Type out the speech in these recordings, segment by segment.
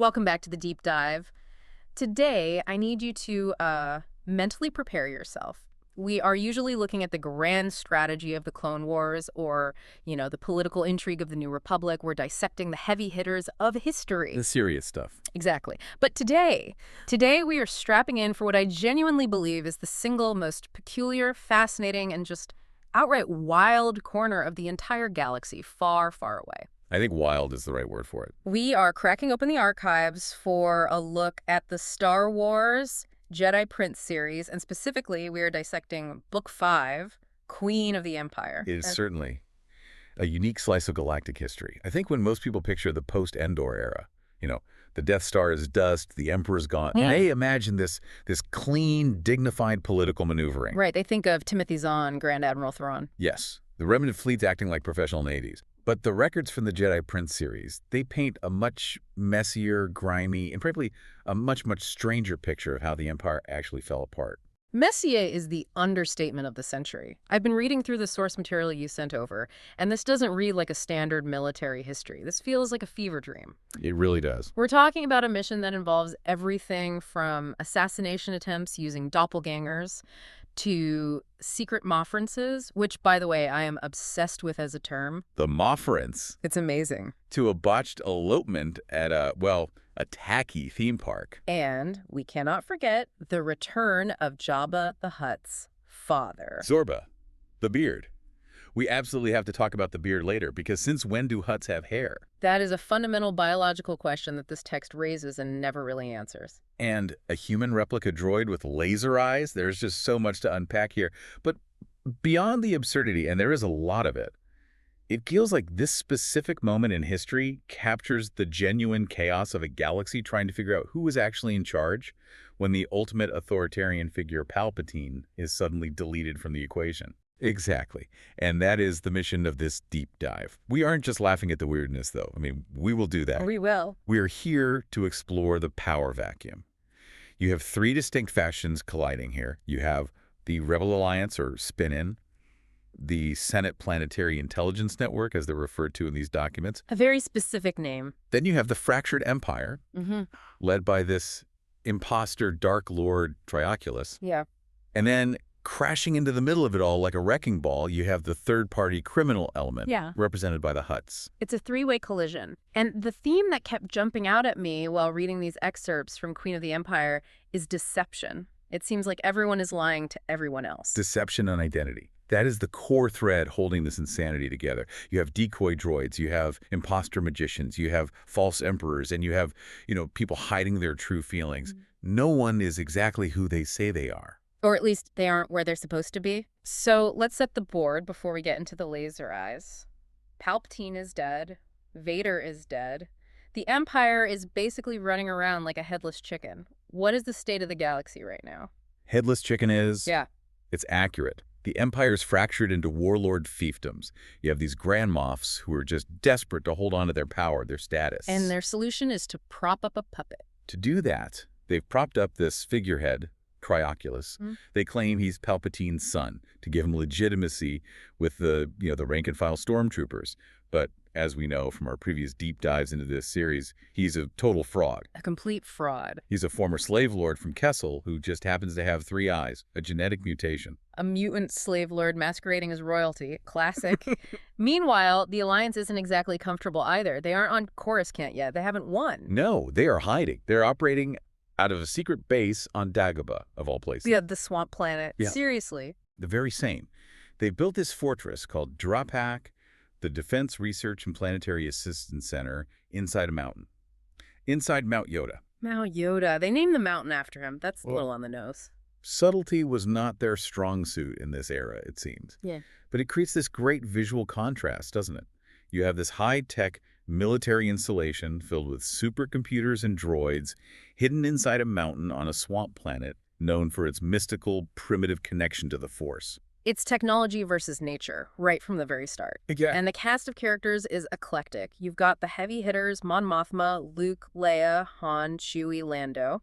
Welcome back to the deep dive. Today, I need you to mentally prepare yourself. We are usually looking at the grand strategy of the Clone Wars or, the political intrigue of the New Republic. We're dissecting the heavy hitters of history. The serious stuff. Exactly. But today we are strapping in for what I genuinely believe is the single most peculiar, fascinating, and just outright wild corner of the entire galaxy, far, far away. I think wild is the right word for it. We are cracking open the archives for a look at the Star Wars Jedi Prince series, and specifically, we are dissecting Book 5, Queen of the Empire. It is certainly a unique slice of galactic history. I think when most people picture the post-Endor era, the Death Star is dust, the Emperor's gone, they imagine this clean, dignified political maneuvering. Right, they think of Timothy Zahn, Grand Admiral Thrawn. Yes, the remnant fleets acting like professional navies. But the records from the Jedi Prince series, they paint a much messier, grimy, and probably a much, much stranger picture of how the Empire actually fell apart. Messier is the understatement of the century. I've been reading through the source material you sent over, and this doesn't read like a standard military history. This feels like a fever dream. It really does. We're talking about a mission that involves everything from assassination attempts using doppelgangers to secret mofferences, which, by the way, I am obsessed with as a term. The mofference. It's amazing. To a botched elopement at a tacky theme park. And we cannot forget the return of Jabba the Hutt's father. Zorba, the beard. We absolutely have to talk about the beard later, because since when do Hutts have hair? That is a fundamental biological question that this text raises and never really answers. And a human replica droid with laser eyes? There's just so much to unpack here. But beyond the absurdity, and there is a lot of it, it feels like this specific moment in history captures the genuine chaos of a galaxy trying to figure out who is actually in charge when the ultimate authoritarian figure, Palpatine, is suddenly deleted from the equation. Exactly. And that is the mission of this deep dive. We aren't just laughing at the weirdness, though. I mean, we will do that. We will. We're here to explore the power vacuum. You have three distinct factions colliding here. You have the Rebel Alliance, or Spin-In, the Senate Planetary Intelligence Network, as they're referred to in these documents. A very specific name. Then you have the Fractured Empire, led by this imposter Dark Lord Trioculus. Yeah. And then crashing into the middle of it all like a wrecking ball, you have the third-party criminal element, represented by the Hutts. It's a three-way collision. And the theme that kept jumping out at me while reading these excerpts from Queen of the Empire is deception. It seems like everyone is lying to everyone else. Deception and identity. That is the core thread holding this insanity together. You have decoy droids, you have imposter magicians, you have false emperors, and you have, people hiding their true feelings. No one is exactly who they say they are. Or at least they aren't where they're supposed to be. So let's set the board before we get into the laser eyes. Palpatine is dead. Vader is dead. The Empire is basically running around like a headless chicken. What is the state of the galaxy right now? Headless chicken is? Yeah. It's accurate. The Empire's fractured into warlord fiefdoms. You have these Grand Moffs who are just desperate to hold on to their power, their status. And their solution is to prop up a puppet. To do that, they've propped up this figurehead, Trioculus. They claim he's Palpatine's son to give him legitimacy with the rank-and-file stormtroopers. But as we know from our previous deep dives into this series, he's a total fraud. A complete fraud. He's a former slave lord from Kessel who just happens to have 3 eyes, a genetic mutation. A mutant slave lord masquerading as royalty. Classic. Meanwhile, the Alliance isn't exactly comfortable either. They aren't on Coruscant yet. They haven't won. No, they are hiding. They're operating out of a secret base on Dagobah, of all places. Yeah, the swamp planet. Yeah. Seriously. The very same. They've built this fortress called DRAPAC, the Defense Research and Planetary Assistance Center, inside a mountain. Inside Mount Yoda. Mount Yoda. They named the mountain after him. That's a little on the nose. Subtlety was not their strong suit in this era, it seems. Yeah. But it creates this great visual contrast, doesn't it? You have this high-tech military installation filled with supercomputers and droids hidden inside a mountain on a swamp planet known for its mystical, primitive connection to the Force. It's technology versus nature, right from the very start. Yeah. And the cast of characters is eclectic. You've got the heavy hitters, Mon Mothma, Luke, Leia, Han, Chewie, Lando.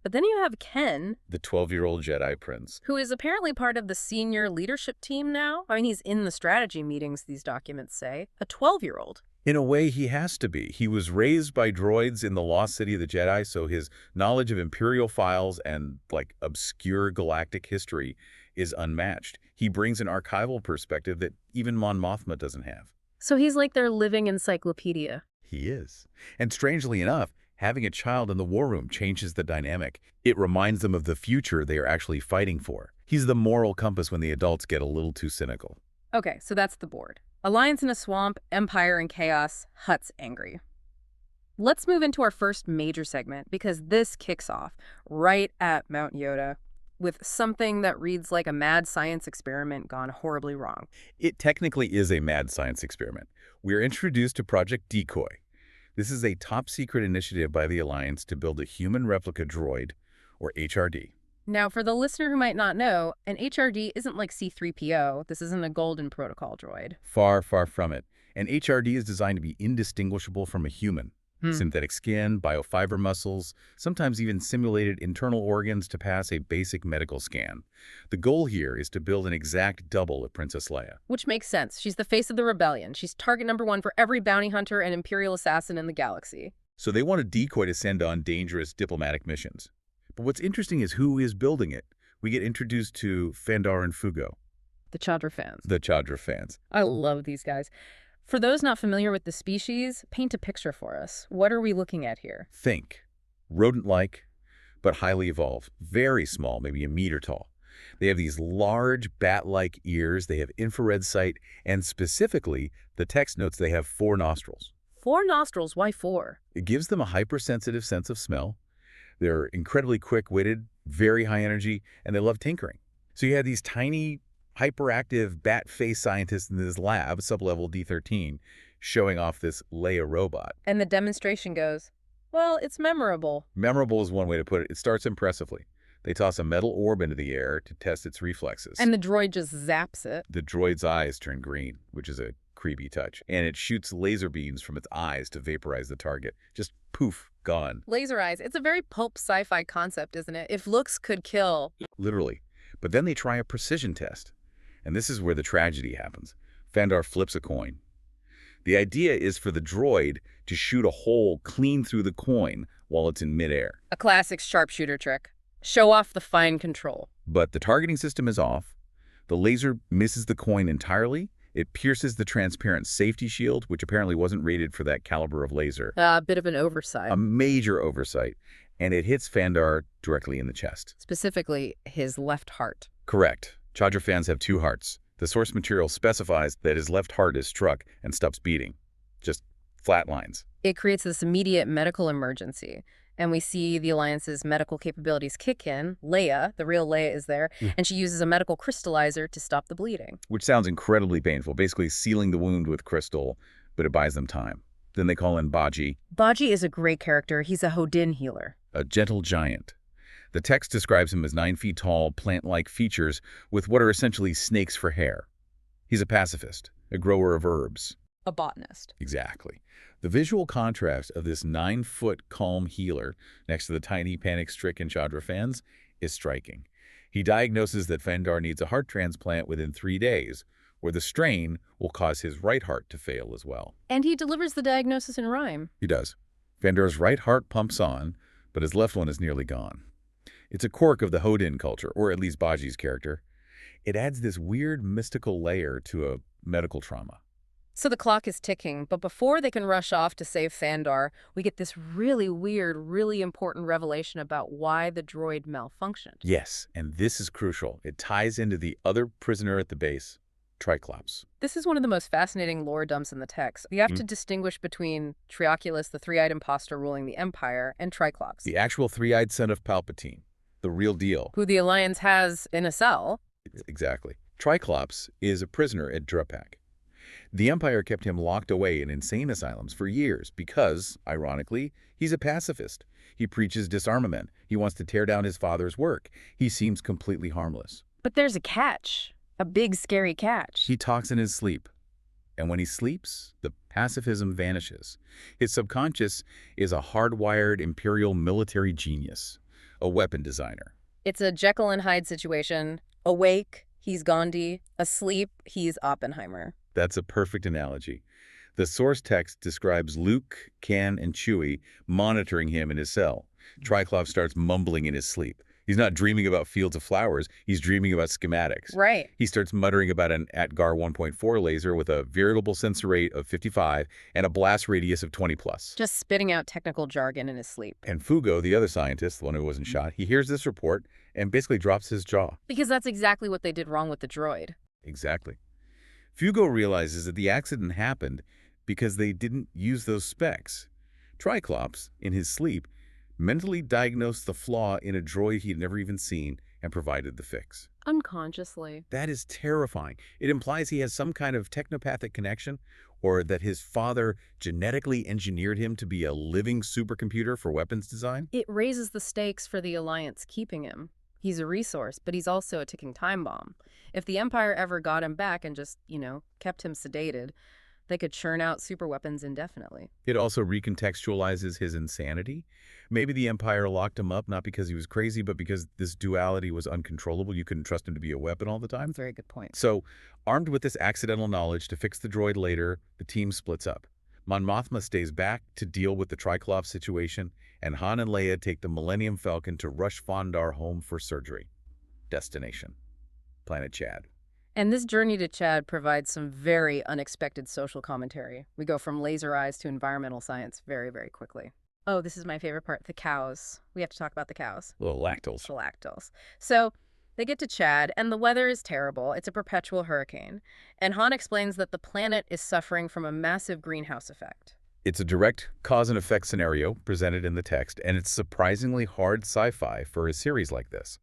But then you have Ken, The 12-year-old Jedi Prince. who is apparently part of the senior leadership team now. I mean, he's in the strategy meetings, these documents say. A 12-year-old. In a way, he has to be. He was raised by droids in the lost city of the Jedi, so his knowledge of Imperial files and, like, obscure galactic history is unmatched. He brings an archival perspective that even Mon Mothma doesn't have. So he's like their living encyclopedia. He is. And strangely enough, having a child in the war room changes the dynamic. It reminds them of the future they are actually fighting for. He's the moral compass when the adults get a little too cynical. Okay, so that's the board. Alliance in a swamp, Empire in chaos, Hutt's angry. Let's move into our first major segment, because this kicks off right at Mount Yoda with something that reads like a mad science experiment gone horribly wrong. It technically is a mad science experiment. We're introduced to Project Decoy. This is a top-secret initiative by the Alliance to build a human replica droid, or HRD. Now, for the listener who might not know, an HRD isn't like C-3PO. This isn't a Golden Protocol droid. Far, far from it. An HRD is designed to be indistinguishable from a human. Synthetic skin, biofiber muscles, sometimes even simulated internal organs to pass a basic medical scan. The goal here is to build an exact double of Princess Leia. Which makes sense. She's the face of the rebellion. She's target number one for every bounty hunter and Imperial assassin in the galaxy. So they want a decoy to send on dangerous diplomatic missions. But what's interesting is who is building it. We get introduced to Fandar and Fugo. The Chadra fans. The Chadra fans. I love these guys. For those not familiar with the species, paint a picture for us. What are we looking at here? Think. Rodent-like, but highly evolved. Very small, maybe a meter tall. They have these large bat-like ears, they have infrared sight, and specifically, the text notes they have 4 nostrils. 4 nostrils, why 4? It gives them a hypersensitive sense of smell. They're incredibly quick-witted, very high energy, and they love tinkering. So you have these tiny, hyperactive bat-faced scientists in this lab, sublevel D13, showing off this Leia robot. And the demonstration goes, well, it's memorable. Memorable is one way to put it. It starts impressively. They toss a metal orb into the air to test its reflexes. And the droid just zaps it. The droid's eyes turn green, which is a creepy touch. And it shoots laser beams from its eyes to vaporize the target. Just poof, gone. Laser eyes. It's a very pulp sci-fi concept, isn't it? If looks could kill. Literally. But then they try a precision test. And this is where the tragedy happens. Fandar flips a coin. The idea is for the droid to shoot a hole clean through the coin while it's in midair. A classic sharpshooter trick. Show off the fine control. But the targeting system is off. The laser misses the coin entirely. It pierces the transparent safety shield, which apparently wasn't rated for that caliber of laser. A bit of an oversight. A major oversight. And it hits Fandar directly in the chest. Specifically, his left heart. Correct. Chadra fans have 2 hearts. The source material specifies that his left heart is struck and stops beating. Just flatlines. It creates this immediate medical emergency. And we see the Alliance's medical capabilities kick in. Leia, the real Leia, is there, and she uses a medical crystallizer to stop the bleeding. Which sounds incredibly painful, basically sealing the wound with crystal, but it buys them time. Then they call in Baji. Baji is a great character. He's a Hodin healer. A gentle giant. The text describes him as 9 feet tall, plant-like features with what are essentially snakes for hair. He's a pacifist, a grower of herbs. A botanist. Exactly. The visual contrast of this 9-foot calm healer next to the tiny panic-stricken Chadra fans is striking. He diagnoses that Fandar needs a heart transplant within 3 days, where the strain will cause his right heart to fail as well. And he delivers the diagnosis in rhyme. He does. Fandar's right heart pumps on, but his left one is nearly gone. It's a quirk of the Hodin culture, or at least Baji's character. It adds this weird mystical layer to a medical trauma. So the clock is ticking, but before they can rush off to save Fandar, we get this really weird, really important revelation about why the droid malfunctioned. Yes, and this is crucial. It ties into the other prisoner at the base, Triclops. This is one of the most fascinating lore dumps in the text. You have to distinguish between Trioculus, the three-eyed imposter ruling the Empire, and Triclops. The actual three-eyed son of Palpatine. The real deal. Who the Alliance has in a cell. Exactly. Triclops is a prisoner at DRAPAC. The Empire kept him locked away in insane asylums for years because, ironically, he's a pacifist. He preaches disarmament. He wants to tear down his father's work. He seems completely harmless. But there's a catch. A big, scary catch. He talks in his sleep. And when he sleeps, the pacifism vanishes. His subconscious is a hardwired imperial military genius. a weapon designer. It's a Jekyll and Hyde situation. Awake, he's Gandhi. Asleep, he's Oppenheimer. That's a perfect analogy. The source text describes Luke, Ken, and Chewie monitoring him in his cell. Triclops starts mumbling in his sleep. He's not dreaming about fields of flowers. He's dreaming about schematics. Right. He starts muttering about an ATGAR 1.4 laser with a variable sensor rate of 55 and a blast radius of 20 plus. Just spitting out technical jargon in his sleep. And Fugo, the other scientist, the one who wasn't shot, he hears this report and basically drops his jaw. Because that's exactly what they did wrong with the droid. Exactly. Fugo realizes that the accident happened because they didn't use those specs. Triclops, in his sleep, mentally diagnosed the flaw in a droid he'd never even seen and provided the fix. Unconsciously. That is terrifying. It implies he has some kind of technopathic connection, or that his father genetically engineered him to be a living supercomputer for weapons design. It raises the stakes for the Alliance keeping him. He's a resource, but he's also a ticking time bomb. If the Empire ever got him back and just, kept him sedated, they could churn out superweapons indefinitely. It also recontextualizes his insanity. Maybe the Empire locked him up not because he was crazy, but because this duality was uncontrollable. You couldn't trust him to be a weapon all the time. Very good point. So, armed with this accidental knowledge to fix the droid later, the team splits up. Mon Mothma stays back to deal with the Triclops situation, and Han and Leia take the Millennium Falcon to rush Fondar home for surgery. Destination: Planet Chad. And this journey to Chad provides some very unexpected social commentary. We go from laser eyes to environmental science very, very quickly. Oh, this is my favorite part, the cows. We have to talk about the cows. Little lactals. The lactals. So they get to Chad, and the weather is terrible. It's a perpetual hurricane. And Han explains that the planet is suffering from a massive greenhouse effect. It's a direct cause and effect scenario presented in the text, and it's surprisingly hard sci-fi for a series like this.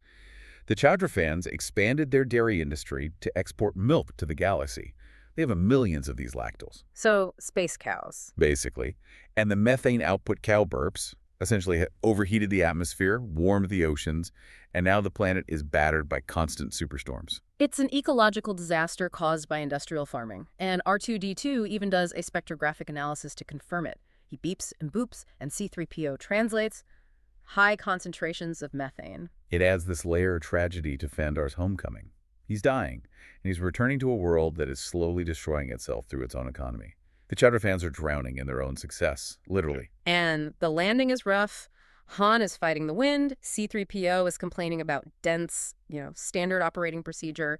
The Chowdhury fans expanded their dairy industry to export milk to the galaxy. They have millions of these lactals. So, space cows. Basically. And the methane output cow burps essentially overheated the atmosphere, warmed the oceans, and now the planet is battered by constant superstorms. It's an ecological disaster caused by industrial farming, and R2-D2 even does a spectrographic analysis to confirm it. He beeps and boops, and C-3PO translates high concentrations of methane. It adds this layer of tragedy to Fandar's homecoming. He's dying, and he's returning to a world that is slowly destroying itself through its own economy. The Chowdhury fans are drowning in their own success, literally. And the landing is rough. Han is fighting the wind. C-3PO is complaining about dense, standard operating procedure.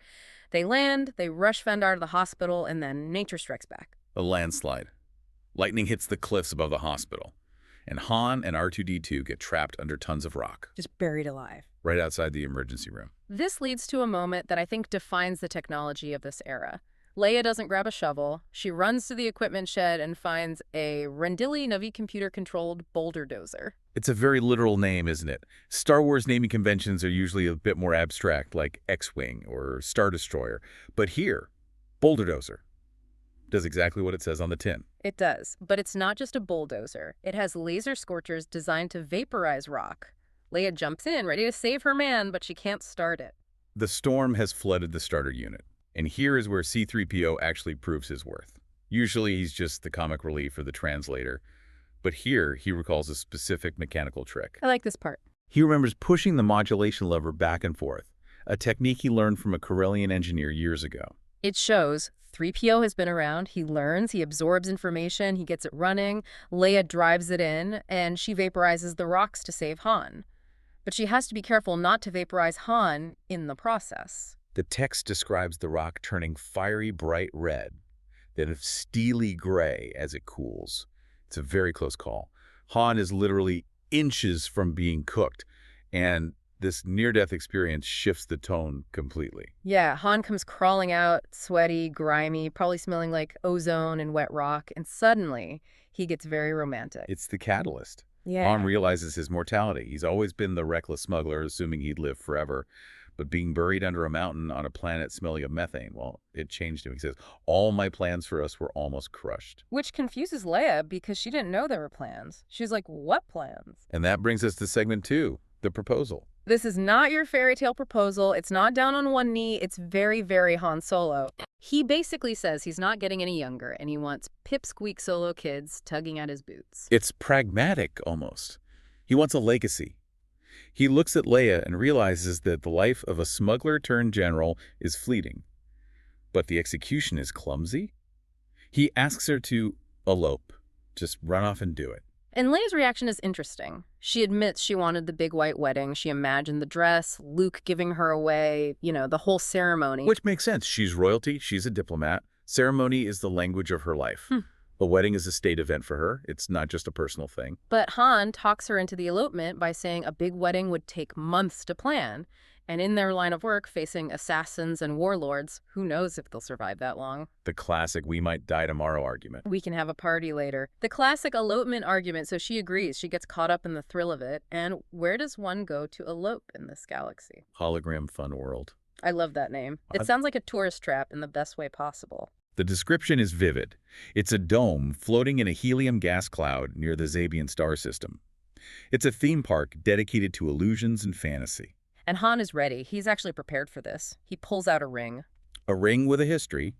They land, they rush Fandar to the hospital, and then nature strikes back. A landslide. Lightning hits the cliffs above the hospital, and Han and R2-D2 get trapped under tons of rock. Just buried alive. Right outside the emergency room. This leads to a moment that I think defines the technology of this era. Leia doesn't grab a shovel. She runs to the equipment shed and finds a Rendili Navi computer-controlled boulder dozer. It's a very literal name, isn't it? Star Wars naming conventions are usually a bit more abstract, like X-Wing or Star Destroyer. But here, boulder dozer does exactly what it says on the tin. It does, but it's not just a bulldozer. It has laser scorchers designed to vaporize rock. Leia jumps in, ready to save her man, but she can't start it. The storm has flooded the starter unit. And here is where C-3PO actually proves his worth. Usually he's just the comic relief or the translator, but here he recalls a specific mechanical trick. I like this part. He remembers pushing the modulation lever back and forth, a technique he learned from a Corellian engineer years ago. It shows 3PO has been around, he learns, he absorbs information, he gets it running, Leia drives it in, and she vaporizes the rocks to save Han. But she has to be careful not to vaporize Han in the process. The text describes the rock turning fiery bright red, then steely gray as it cools. It's a very close call. Han is literally inches from being cooked, and this near-death experience shifts the tone completely. Yeah, Han comes crawling out, sweaty, grimy, probably smelling like ozone and wet rock, and suddenly he gets very romantic. It's the catalyst. Yeah. Han realizes his mortality. He's always been the reckless smuggler, assuming he'd live forever. But being buried under a mountain on a planet smelling of methane, well, it changed him. He says, all my plans for us were almost crushed. Which confuses Leia because she didn't know there were plans. She's like, what plans? And that brings us to segment 2, the proposal. This is not your fairy tale proposal. It's not down on one knee. It's very, very Han Solo. He basically says he's not getting any younger, and he wants pipsqueak Solo kids tugging at his boots. It's pragmatic, almost. He wants a legacy. He looks at Leia and realizes that the life of a smuggler turned general is fleeting, but the execution is clumsy. He asks her to elope, just run off and do it. And Leia's reaction is interesting. She admits she wanted the big white wedding. She imagined the dress, Luke giving her away, the whole ceremony. Which makes sense. She's royalty. She's a diplomat. Ceremony is the language of her life. A wedding is a state event for her. It's not just a personal thing. But Han talks her into the elopement by saying a big wedding would take months to plan. And in their line of work, facing assassins and warlords, who knows if they'll survive that long? The classic "we might die tomorrow" argument. We can have a party later. The classic elopement argument, so she agrees. She gets caught up in the thrill of it. And where does one go to elope in this galaxy? Hologram Fun World. I love that name. It sounds like a tourist trap in the best way possible. The description is vivid. It's a dome floating in a helium gas cloud near the Zabian star system. It's a theme park dedicated to illusions and fantasy. And Han is ready. He's actually prepared for this. He pulls out a ring. A ring with a history.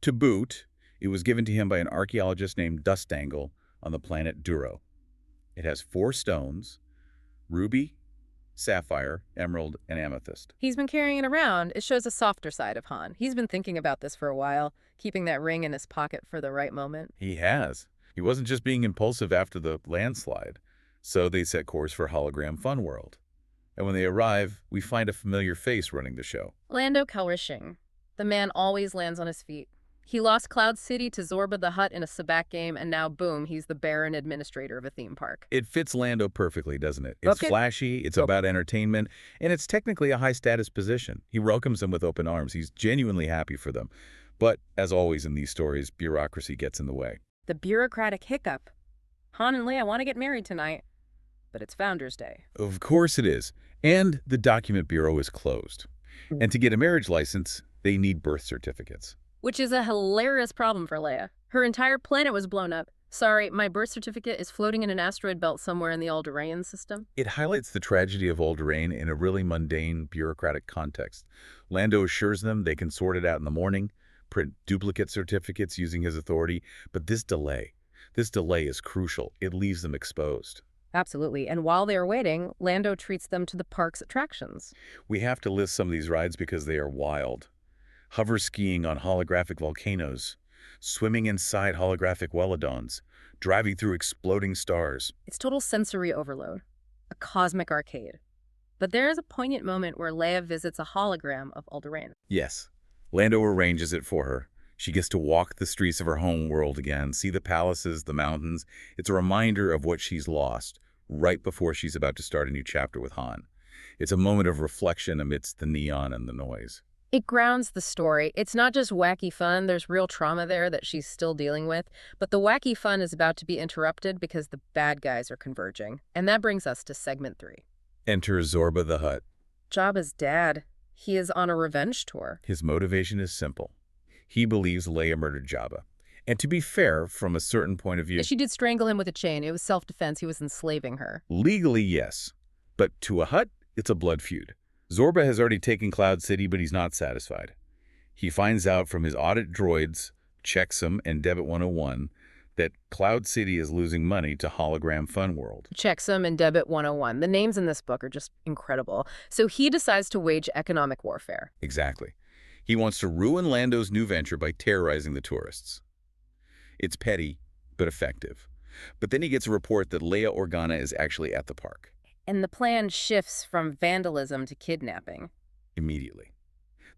To boot, it was given to him by an archaeologist named Dustangle on the planet Duro. It has 4 stones: ruby, sapphire, emerald, and amethyst. He's been carrying it around. It shows a softer side of Han. He's been thinking about this for a while, keeping that ring in his pocket for the right moment. He has. He wasn't just being impulsive after the landslide. So they set course for Hologram Fun World. And when they arrive, we find a familiar face running the show. Lando Calrissian. The man always lands on his feet. He lost Cloud City to Zorba the Hutt in a sabacc game, and now, boom, he's the Baron administrator of a theme park. It fits Lando perfectly, doesn't it? It's flashy, it's about entertainment, and it's technically a high-status position. He welcomes them with open arms. He's genuinely happy for them. But, as always in these stories, bureaucracy gets in the way. The bureaucratic hiccup. Han and Leia want to get married tonight, but it's Founders Day. Of course it is. And the document bureau is closed. And to get a marriage license, they need birth certificates. Which is a hilarious problem for Leia. Her entire planet was blown up. Sorry, my birth certificate is floating in an asteroid belt somewhere in the Alderaanian system. It highlights the tragedy of Alderaan in a really mundane, bureaucratic context. Lando assures them they can sort it out in the morning, print duplicate certificates using his authority, but this delay is crucial. It leaves them exposed. Absolutely. And while they are waiting, Lando treats them to the park's attractions. We have to list some of these rides because they are wild. Hover skiing on holographic volcanoes, swimming inside holographic welodons, driving through exploding stars. It's total sensory overload. A cosmic arcade. But there is a poignant moment where Leia visits a hologram of Alderaan. Yes. Lando arranges it for her. She gets to walk the streets of her home world again, see the palaces, the mountains. It's a reminder of what she's lost right before she's about to start a new chapter with Han. It's a moment of reflection amidst the neon and the noise. It grounds the story. It's not just wacky fun. There's real trauma there that she's still dealing with. But the wacky fun is about to be interrupted because the bad guys are converging. And that brings us to segment 3. Enter Zorba the Hutt. Jabba's dad. He is on a revenge tour. His motivation is simple. He believes Leia murdered Jabba. And to be fair, from a certain point of view... She did strangle him with a chain. It was self-defense. He was enslaving her. Legally, yes. But to a Hutt, it's a blood feud. Zorba has already taken Cloud City, but he's not satisfied. He finds out from his audit droids, Checksum and Debit 101, that Cloud City is losing money to Hologram Fun World. Checksum and Debit 101. The names in this book are just incredible. So he decides to wage economic warfare. Exactly. He wants to ruin Lando's new venture by terrorizing the tourists. It's petty, but effective. But then he gets a report that Leia Organa is actually at the park. And the plan shifts from vandalism to kidnapping. Immediately.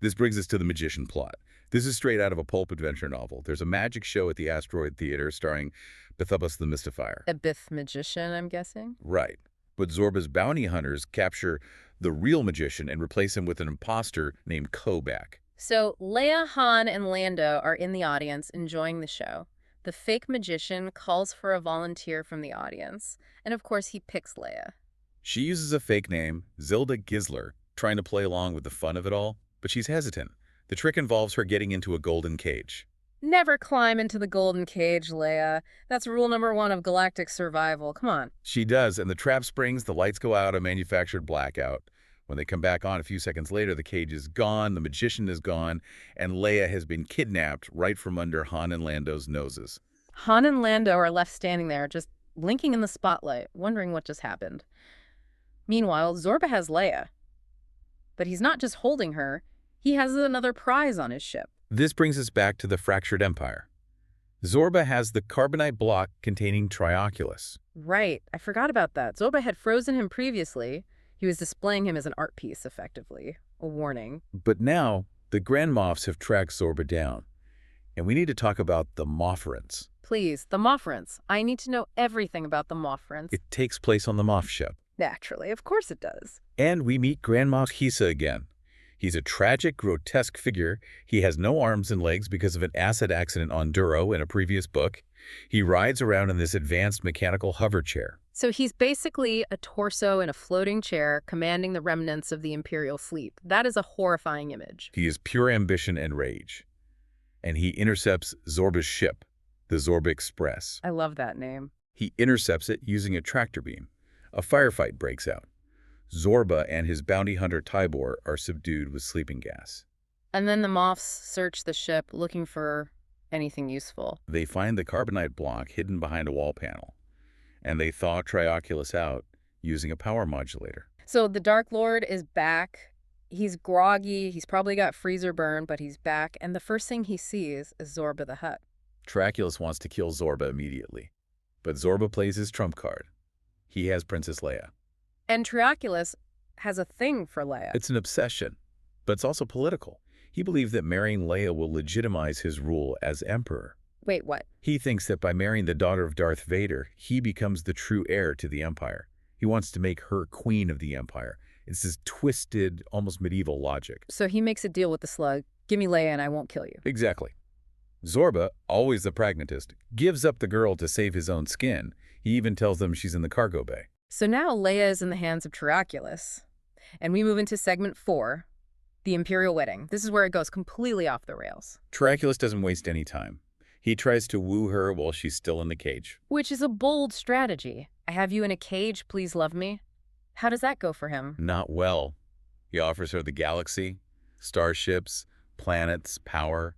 This brings us to the magician plot. This is straight out of a pulp adventure novel. There's a magic show at the Asteroid Theater starring Bethubbas the Mystifier. A Bith magician, I'm guessing? Right. But Zorba's bounty hunters capture the real magician and replace him with an imposter named Kobak. So Leia, Han, and Lando are in the audience enjoying the show. The fake magician calls for a volunteer from the audience. And of course, he picks Leia. She uses a fake name, Zilda Gisler, trying to play along with the fun of it all, but she's hesitant. The trick involves her getting into a golden cage. Never climb into the golden cage, Leia. That's rule number 1 of galactic survival. Come on. She does, and the trap springs, the lights go out, a manufactured blackout. When they come back on a few seconds later, the cage is gone, the magician is gone, and Leia has been kidnapped right from under Han and Lando's noses. Han and Lando are left standing there, just blinking in the spotlight, wondering what just happened. Meanwhile, Zorba has Leia. But he's not just holding her, he has another prize on his ship. This brings us back to the fractured empire. Zorba has the carbonite block containing Trioculus. Right, I forgot about that. Zorba had frozen him previously. He was displaying him as an art piece, effectively. A warning. But now, the Grand Moffs have tracked Zorba down. And we need to talk about the Moffrents. Please, the Moffrents. I need to know everything about the Moffrents. It takes place on the Moff ship. Naturally, of course it does. And we meet Grand Moff Hisa again. He's a tragic, grotesque figure. He has no arms and legs because of an acid accident on Duro in a previous book. He rides around in this advanced mechanical hover chair. So he's basically a torso in a floating chair commanding the remnants of the Imperial fleet. That is a horrifying image. He is pure ambition and rage. And he intercepts Zorba's ship, the Zorba Express. I love that name. He intercepts it using a tractor beam. A firefight breaks out. Zorba and his bounty hunter Tybor are subdued with sleeping gas. And then the Moffs search the ship looking for anything useful. They find the carbonite block hidden behind a wall panel, and they thaw Trioculus out using a power modulator. So the Dark Lord is back. He's groggy. He's probably got freezer burn, but he's back. And the first thing he sees is Zorba the Hutt. Trioculus wants to kill Zorba immediately, but Zorba plays his trump card. He has Princess Leia. And Trioculus has a thing for Leia. It's an obsession, but it's also political. He believes that marrying Leia will legitimize his rule as emperor. Wait, what? He thinks that by marrying the daughter of Darth Vader, he becomes the true heir to the Empire. He wants to make her queen of the Empire. It's this twisted, almost medieval logic. So he makes a deal with the slug. Give me Leia and I won't kill you. Exactly. Zorba, always the pragmatist, gives up the girl to save his own skin. He even tells them she's in the cargo bay. So now Leia is in the hands of Trioculus. And we move into segment 4, the Imperial Wedding. This is where it goes completely off the rails. Trioculus doesn't waste any time. He tries to woo her while she's still in the cage. Which is a bold strategy. I have you in a cage, please love me. How does that go for him? Not well. He offers her the galaxy, starships, planets, power.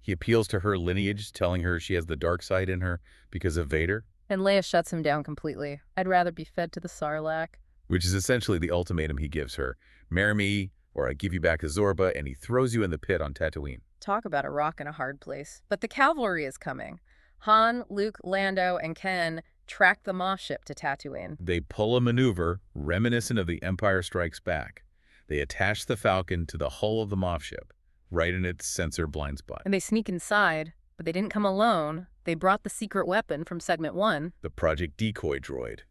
He appeals to her lineage, telling her she has the dark side in her because of Vader. And Leia shuts him down completely. I'd rather be fed to the Sarlacc. Which is essentially the ultimatum he gives her. Marry me, or I give you back to Zorba, and he throws you in the pit on Tatooine. Talk about a rock in a hard place. But the cavalry is coming. Han, Luke, Lando, and Ken track the Moff ship to Tatooine. They pull a maneuver reminiscent of the Empire Strikes Back. They attach the Falcon to the hull of the Moff ship, right in its sensor blind spot. And they sneak inside, but they didn't come alone. They brought the secret weapon from segment 1. The Project Decoy droid.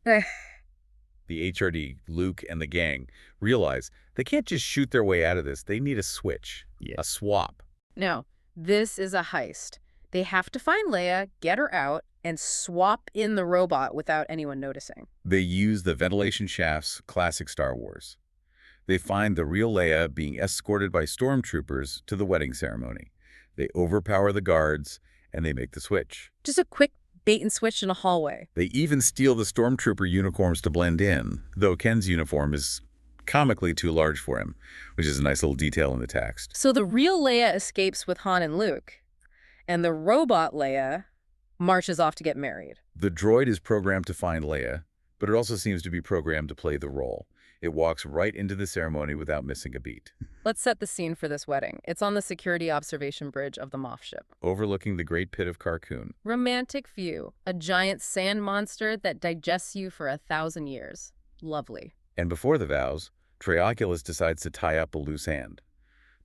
The HRD, Luke, and the gang realize they can't just shoot their way out of this. They need a switch, a swap. No, this is a heist. They have to find Leia, get her out, and swap in the robot without anyone noticing. They use the ventilation shafts, classic Star Wars. They find the real Leia being escorted by stormtroopers to the wedding ceremony. They overpower the guards, and they make the switch. Just a quick bait and switch in a hallway. They even steal the stormtrooper uniforms to blend in, though Ken's uniform is comically too large for him, which is a nice little detail in the text. So the real Leia escapes with Han and Luke, and the robot Leia marches off to get married. The droid is programmed to find Leia, but it also seems to be programmed to play the role. It walks right into the ceremony without missing a beat. Let's set the scene for this wedding. It's on the security observation bridge of the Moff ship. Overlooking the Great Pit of Carkoon. Romantic view. A giant sand monster that digests you for 1,000 years. Lovely. And before the vows, Trioculus decides to tie up a loose hand.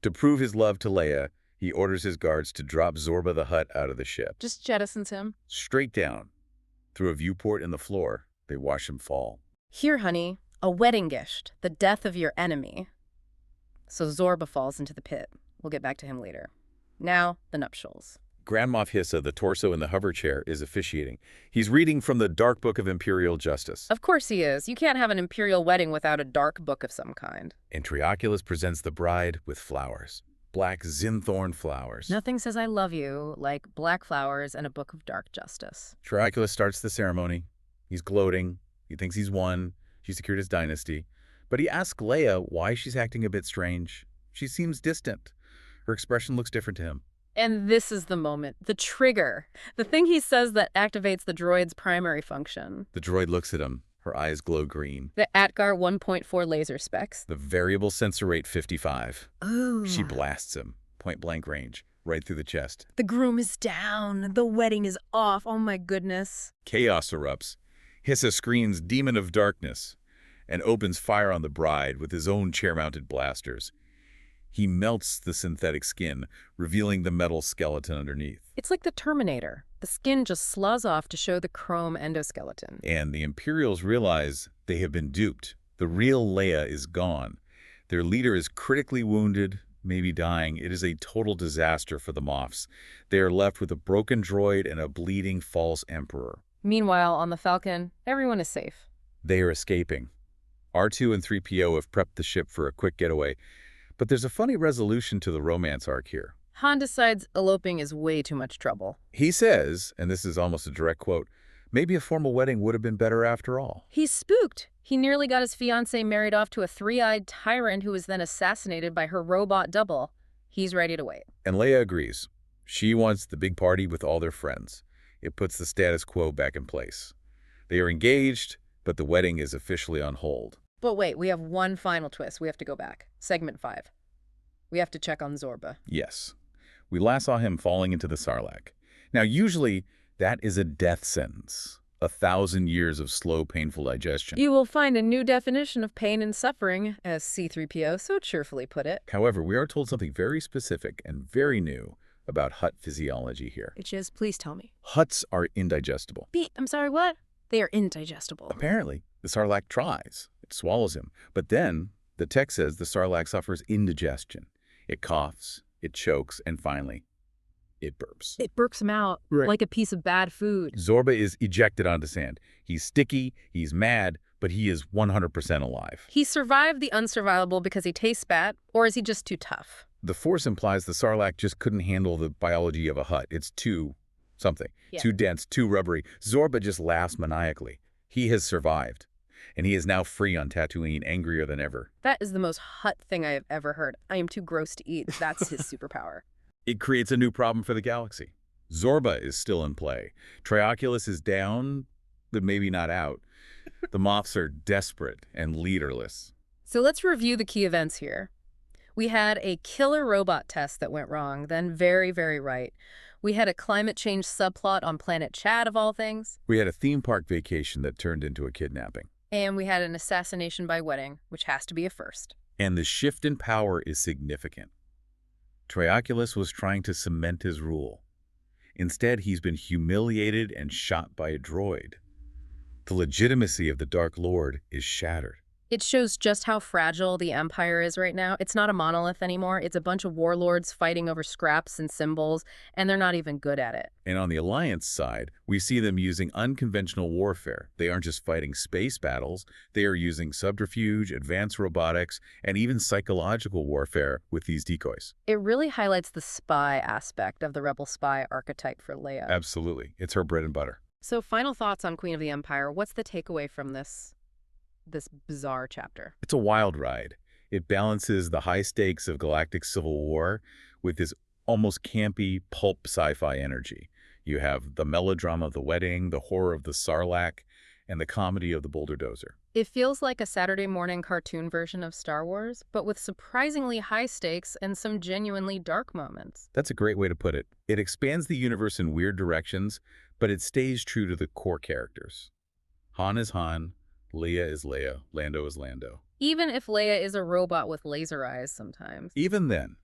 To prove his love to Leia, he orders his guards to drop Zorba the Hutt out of the ship. Just jettisons him. Straight down. Through a viewport in the floor, they watch him fall. Here, honey, a wedding gift, the death of your enemy. So Zorba falls into the pit. We'll get back to him later. Now, the nuptials. Grand Moff Hissa, the torso in the hover chair, is officiating. He's reading from the Dark Book of Imperial Justice. Of course he is. You can't have an imperial wedding without a dark book of some kind. And Trioculus presents the bride with flowers. Black zinthorn flowers. Nothing says I love you like black flowers and a book of dark justice. Trioculus starts the ceremony. He's gloating. He thinks he's won. She secured his dynasty. But he asks Leia why she's acting a bit strange. She seems distant. Her expression looks different to him. And this is the moment, the trigger, the thing he says that activates the droid's primary function. The droid looks at him. Her eyes glow green. The Atgar 1.4 laser specs. The variable sensor rate 55. Ooh. She blasts him, point-blank range, right through the chest. The groom is down. The wedding is off. Oh my goodness. Chaos erupts. Hissa screams Demon of Darkness and opens fire on the bride with his own chair-mounted blasters. He melts the synthetic skin, revealing the metal skeleton underneath. It's like the Terminator. The skin just sloughs off to show the chrome endoskeleton. And the Imperials realize they have been duped. The real Leia is gone. Their leader is critically wounded, maybe dying. It is a total disaster for the Moffs. They are left with a broken droid and a bleeding false emperor. Meanwhile, on the Falcon, everyone is safe. They are escaping. R2 and 3PO have prepped the ship for a quick getaway, but there's a funny resolution to the romance arc here. Han decides eloping is way too much trouble. He says, and this is almost a direct quote, maybe a formal wedding would have been better after all. He's spooked. He nearly got his fiancée married off to a three-eyed tyrant who was then assassinated by her robot double. He's ready to wait. And Leia agrees. She wants the big party with all their friends. It puts the status quo back in place. They are engaged, but the wedding is officially on hold. But wait, we have one final twist. We have to go back. Segment 5. We have to check on Zorba. Yes. We last saw him falling into the Sarlacc. Now, usually, that is a death sentence. 1,000 years of slow, painful digestion. You will find a new definition of pain and suffering, as C-3PO so cheerfully put it. However, we are told something very specific and very new about Hutt physiology here. Which is, please tell me. Hutts are indigestible. I'm sorry, what? They are indigestible. Apparently, the Sarlacc tries. It swallows him. But then, the text says the Sarlacc suffers indigestion. It coughs, it chokes, and finally, it burps. It burps him out like a piece of bad food. Zorba is ejected onto sand. He's sticky, he's mad, but he is 100% alive. He survived the unsurvivable because he tastes bad, or is he just too tough? The Force implies the Sarlacc just couldn't handle the biology of a Hutt. It's too something. Yeah. Too dense, too rubbery. Zorba just laughs maniacally. He has survived. And he is now free on Tatooine, angrier than ever. That is the most Hutt thing I have ever heard. I am too gross to eat. That's his superpower. It creates a new problem for the galaxy. Zorba is still in play. Trioculus is down, but maybe not out. The Moffs are desperate and leaderless. So let's review the key events here. We had a killer robot test that went wrong, then very, very right. We had a climate change subplot on planet Chad, of all things. We had a theme park vacation that turned into a kidnapping. And we had an assassination by wedding, which has to be a first. And the shift in power is significant. Trioculus was trying to cement his rule. Instead, he's been humiliated and shot by a droid. The legitimacy of the Dark Lord is shattered. It shows just how fragile the Empire is right now. It's not a monolith anymore. It's a bunch of warlords fighting over scraps and symbols, and they're not even good at it. And on the Alliance side, we see them using unconventional warfare. They aren't just fighting space battles. They are using subterfuge, advanced robotics, and even psychological warfare with these decoys. It really highlights the spy aspect of the rebel spy archetype for Leia. Absolutely. It's her bread and butter. So final thoughts on Queen of the Empire. What's the takeaway from this bizarre chapter? It's a wild ride. It balances the high stakes of galactic civil war with this almost campy pulp sci-fi energy. You have the melodrama of the wedding, the horror of the Sarlacc, and the comedy of the Boulder Dozer. It feels like a Saturday morning cartoon version of Star Wars, but with surprisingly high stakes and some genuinely dark moments. That's a great way to put it. It expands the universe in weird directions, but it stays true to the core characters. Han is Han, Leia is Leia, Lando is Lando. Even if Leia is a robot with laser eyes sometimes. Even then,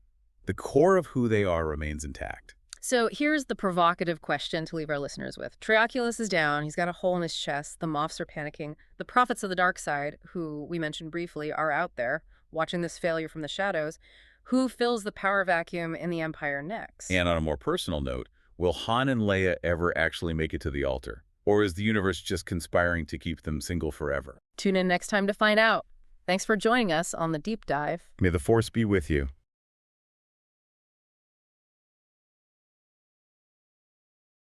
the core of who they are remains intact. So here's the provocative question to leave our listeners with. Trioculus is down. He's got a hole in his chest. The Moffs are panicking. The prophets of the dark side, who we mentioned briefly, are out there watching this failure from the shadows. Who fills the power vacuum in the Empire next? And on a more personal note, will Han and Leia ever actually make it to the altar? Or is the universe just conspiring to keep them single forever? Tune in next time to find out. Thanks for joining us on The Deep Dive. May the Force be with you.